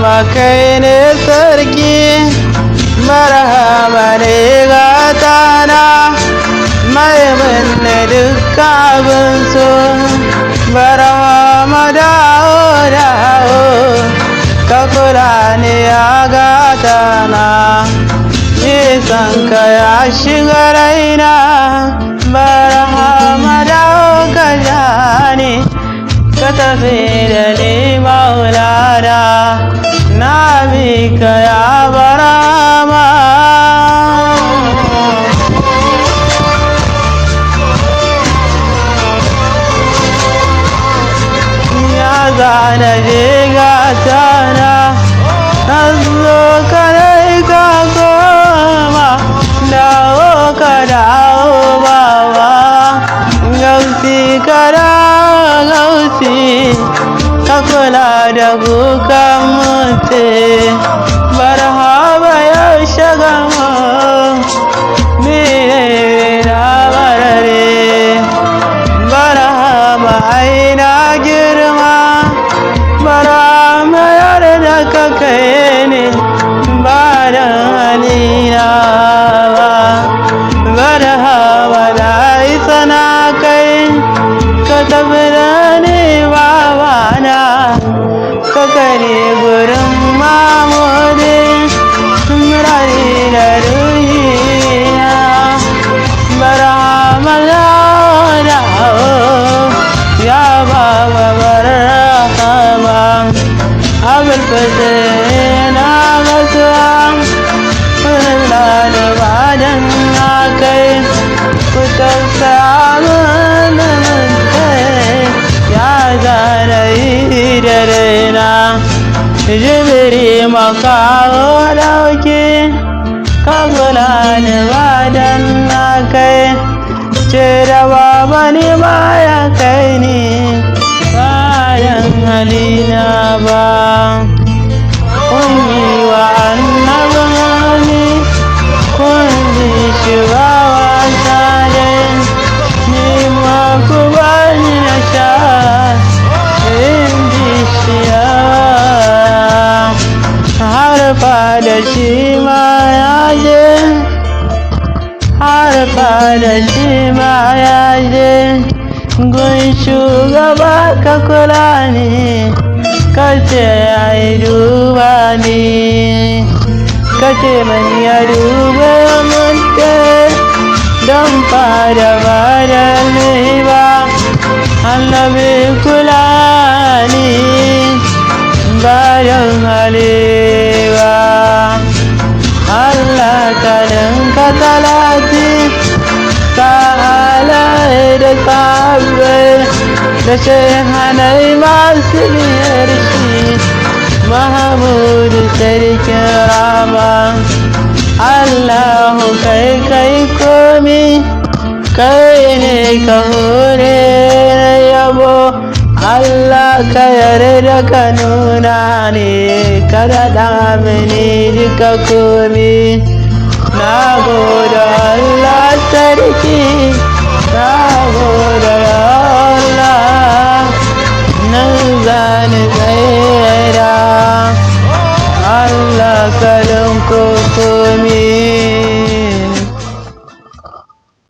barhama kai ne sarki, barhama ne gatana, mai manne dukka abin so. Barhama dawo dawo, ka kula ni ya gatana, nisan ka ya shiga raina. Barhama dawo ka jani, ka tafi da ni maulana, na bi ka ya barhama. Ya zana je gatana, na zo ka dai ka koma, dawo ka dawo baba, gausi ka dawo gausi, ka kula da kukan mutum. Barhama ya shiga mu, ni ne na barare. Barhama ai na girma, barhama yarda ka kai ni, ba da halina ba. Barhama na isa na kai, ka tafi da ni babana, ka kare gurin mamudin murari da ruhina. Barhama dawo ya baba barhama, abul fatih na gasuwa, kula da badan na kai, ku tausaya mana kai, ya zana yi da raina. Jibiri makawo dauki, ka kula da badan na kai, ce da baba ni ma ya kai ni, bayan halina ba. Kun yi wa annabani, kun ji shi ba wasa dai, ni ma ku bani na sha, in ji shi yawa. Har fada shi ma ya je, har fada shi ma ya je, gun shugaba ka kula ni, ka ce ai duba ni, ka ce man ya duba mun don fada ba da ni ba. Annabi kula ni, bayan halewa. Allah ka dinka talati, ka halaye da sabbai, da shehanai masu biyar shi, Mahamudu sarkin rama. Allahu kai kai komi, kai ne ka hore yabo. Allah ka yarda ka nuna ne, ka daɗa mini duka komi. Na gode Allah sarki, na gode Allah, nan zani tsaida. Allah ka linko komi.